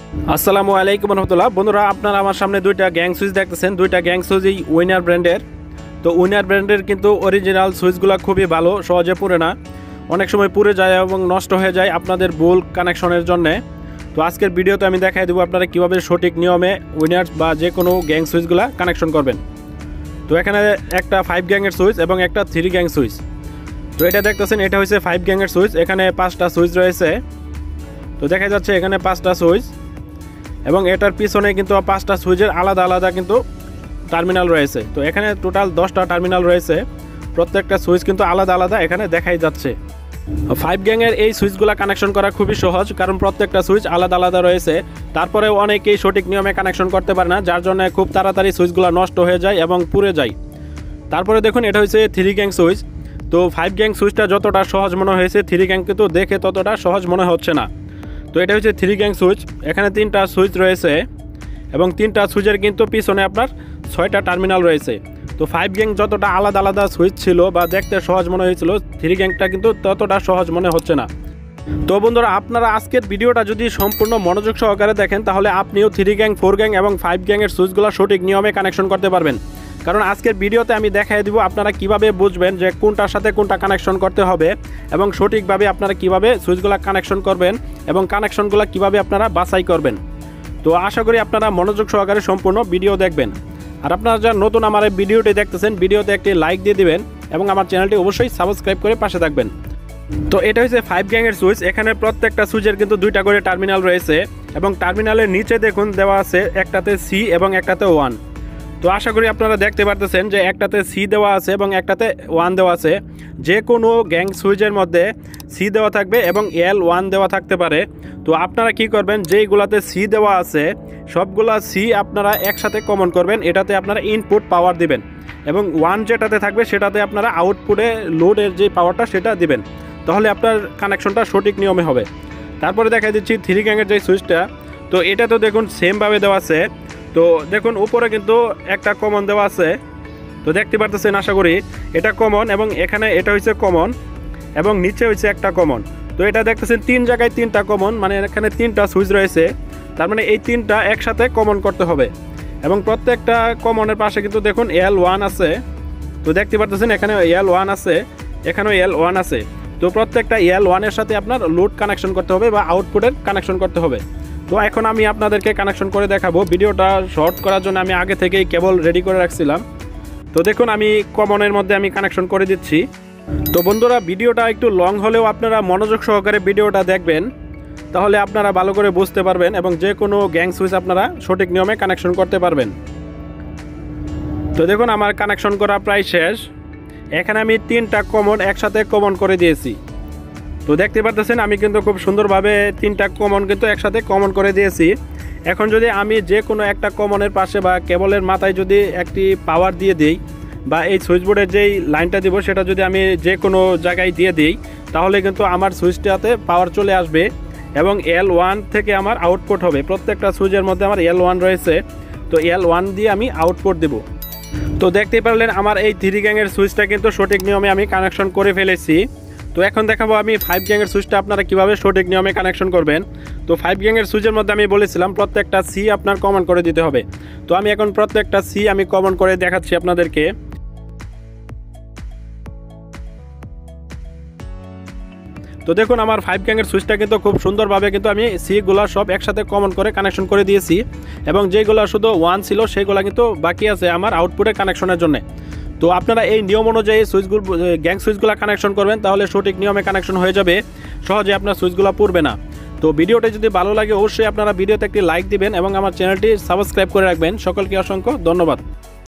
আসসালামু আলাইকুম রহমতুল্লাহ। বন্ধুরা, আপনারা আমার সামনে দুইটা গ্যাং সুইচ দেখতেছেন। দুইটা গ্যাং সুইচ এই উইনার ব্র্যান্ডের। তো উইনার ব্র্যান্ডের কিন্তু অরিজিনাল সুইচগুলো খুবই ভালো, সহজে পুড়ে না, অনেক সময় পুড়ে যায় এবং নষ্ট হয়ে যায় আপনাদের ভুল কানেকশনের জন্যে। তো আজকের ভিডিওতে আমি দেখাই দেবো আপনারা কীভাবে সঠিক নিয়মে উইনার বা যে কোনো গ্যাং সুইচগুলো কানেকশন করবেন। তো এখানে একটা 5 গ্যাংয়ের সুইচ এবং একটা 3 গ্যাং সুইচ। তো এটা দেখতেছেন, এটা হচ্ছে 5 গ্যাংয়ের সুইচ। এখানে 5টা সুইচ রয়েছে। তো দেখা যাচ্ছে এখানে 5টা সুইচ এবং এটার পিছনে কিন্তু 5টা সুইচের আলাদা আলাদা কিন্তু টার্মিনাল রয়েছে। তো এখানে টোটাল 10টা টার্মিনাল রয়েছে। প্রত্যেকটা সুইচ কিন্তু আলাদা আলাদা এখানে দেখাই যাচ্ছে। 5 গ্যাংয়ের এই সুইচগুলো কানেকশন করা খুবই সহজ, কারণ প্রত্যেকটা সুইচ আলাদা আলাদা রয়েছে। তারপরেও অনেকেই সঠিক নিয়মে কানেকশন করতে পারে না, যার জন্য খুব তাড়াতাড়ি সুইচগুলো নষ্ট হয়ে যায় এবং পুড়ে যায়। তারপরে দেখুন, এটা হচ্ছে 3 গ্যাং সুইচ। তো 5 গ্যাং সুইচটা যতটা সহজ মনে হয়েছে, 3 গ্যাং কিন্তু দেখে ততটা সহজ মনে হচ্ছে না। তো এটা হচ্ছে 3 গ্যাং সুইচ। এখানে 3টা সুইচ রয়েছে এবং 3টা সুইচের কিন্তু পিছনে আপনার 6টা টার্মিনাল রয়েছে। তো 5 গ্যাং যতটা আলাদা আলাদা সুইচ ছিল বা দেখতে সহজ মনে হয়েছিল, 3 গ্যাংটা কিন্তু ততটা সহজ মনে হচ্ছে না। তো বন্ধুরা, আপনারা আজকের ভিডিওটা যদি সম্পূর্ণ মনোযোগ সহকারে দেখেন, তাহলে আপনিও 3 গ্যাং, 4 গ্যাং এবং 5 গ্যাংয়ের সুইচগুলো সঠিক নিয়মে কানেকশন করতে পারবেন। কারণ আজকের ভিডিওতে আমি দেখাই দিব আপনারা কিভাবে বুঝবেন যে কোনটার সাথে কোনটা কানেকশন করতে হবে এবং সঠিকভাবে আপনারা কিভাবে সুইচগুলো কানেকশন করবেন এবং কানেকশনগুলো কিভাবে আপনারা বাছাই করবেন। তো আশা করি আপনারা মনোযোগ সহকারে সম্পূর্ণ ভিডিও দেখবেন। আর আপনারা যারা নতুন আমার এই ভিডিওটি দেখতেছেন, ভিডিওতে একটি লাইক দিয়ে দিবেন এবং আমার চ্যানেলটি অবশ্যই সাবস্ক্রাইব করে পাশে থাকবেন। তো এটা হচ্ছে 5 গ্যাংয়ের সুইচ। এখানে প্রত্যেকটা সুইচের কিন্তু 2টা করে টার্মিনাল রয়েছে এবং টার্মিনালের নিচে দেখুন দেওয়া আছে একটাতে সি এবং একটাতে 1। তো আশা করি আপনারা দেখতে পারতেছেন যে একটাতে সি দেওয়া আছে এবং একটাতে 1 দেওয়া আছে। যে কোনো গ্যাং সুইচের মধ্যে সি দেওয়া থাকবে এবং L1 দেওয়া থাকতে পারে। তো আপনারা কি করবেন, যেইগুলাতে সি দেওয়া আছে সবগুলা সি আপনারা একসাথে কমন করবেন। এটাতে আপনারা ইনপুট পাওয়ার দিবেন এবং 1 যেটাতে থাকবে সেটাতে আপনারা আউটপুটে লোডের যে পাওয়ারটা সেটা দিবেন। তাহলে আপনার কানেকশনটা সঠিক নিয়মে হবে। তারপরে দেখা দিচ্ছি 3 গ্যাংয়ের যে সুইচটা। তো এটা তো দেখুন সেমভাবে দেওয়া আছে। তো দেখুন উপরে কিন্তু একটা কমন দেওয়া আছে। তো দেখতে পারতেছেন আশা করি এটা কমন এবং এখানে এটা হচ্ছে কমন এবং নিচে হচ্ছে একটা কমন। তো এটা দেখতেছেন 3 জায়গায় 3টা কমন, মানে এখানে 3টা সুইচ রয়েছে। তার মানে এই 3টা একসাথে কমন করতে হবে এবং প্রত্যেকটা কমনের পাশে কিন্তু দেখুন L1 আছে। তো দেখতে পারতেছেন এখানে L1 আছে, এখানেও L1 আছে। তো প্রত্যেকটা L1 এর সাথে আপনার লোড কানেকশন করতে হবে বা আউটপুটের কানেকশন করতে হবে। তো এখন আমি আপনাদেরকে কানেকশন করে দেখাবো। ভিডিওটা শর্ট করার জন্য আমি আগে থেকেই কেবল রেডি করে রাখছিলাম। তো দেখুন আমি কমনের মধ্যে আমি কানেকশন করে দিচ্ছি। তো বন্ধুরা, ভিডিওটা একটু লং হলেও আপনারা মনোযোগ সহকারে ভিডিওটা দেখবেন, তাহলে আপনারা ভালো করে বুঝতে পারবেন এবং যে কোনো গ্যাং সুইচ আপনারা সঠিক নিয়মে কানেকশন করতে পারবেন। তো দেখুন আমার কানেকশন করা প্রায় শেষ। এখানে আমি 3টা কমন একসাথে কমন করে দিয়েছি। তো দেখতে পারতেছেন আমি কিন্তু খুব সুন্দরভাবে 3টা কমন কিন্তু একসাথে কমন করে দিয়েছি। এখন যদি আমি যে কোনো একটা কমনের পাশে বা কেবলের মাথায় যদি একটি পাওয়ার দিয়ে দিই বা এই সুইচ বোর্ডের যেই লাইনটা দিব সেটা যদি আমি যে কোনো জায়গায় দিয়ে দিই, তাহলে কিন্তু আমার সুইচটাতে পাওয়ার চলে আসবে এবং L1 থেকে আমার আউটপুট হবে। প্রত্যেকটা সুইচের মধ্যে আমার L1 রয়েছে। তো L1 দিয়ে আমি আউটপুট দেব। তো দেখতেই পারলেন আমার এই 3 গ্যাংয়ের সুইচটা কিন্তু সঠিক নিয়মে আমি কানেকশন করে ফেলেছি। তো এখন দেখাবো আমি 5 গ্যাংয়ের সুইচটা আপনারা কিভাবে সঠিক নিয়মে কানেকশন করবেন। তো 5 গ্যাংয়ের সুইচের মধ্যে আমি বলেছিলাম প্রত্যেকটা সি আপনার কমন করে দিতে হবে। তো আমি এখন প্রত্যেকটা সি আমি কমন করে দেখাচ্ছি আপনাদেরকে। তো দেখুন আমার 5 গ্যাংয়ের সুইচটা কিন্তু খুব সুন্দরভাবে কিন্তু আমি সিগুলো সব একসাথে কমন করে কানেকশন করে দিয়েছি এবং যেগুলো শুধু 1 ছিল সেগুলো কিন্তু বাকি আছে আমার আউটপুটে কানেকশনের জন্য। তো আপনারা এই নিয়ম অনুযায়ী সুইচগুলো গ্যাং সুইচগুলো কানেকশন করবেন, তাহলে সঠিক নিয়মে কানেকশন হয়ে যাবে, সহজে আপনার সুইচগুলো পুড়বে না। তো ভিডিওটা যদি ভালো লাগে অবশ্যই আপনারা ভিডিওতে একটি লাইক দিবেন এবং আমার চ্যানেলটি সাবস্ক্রাইব করে রাখবেন। সকলকে অসংখ্য ধন্যবাদ।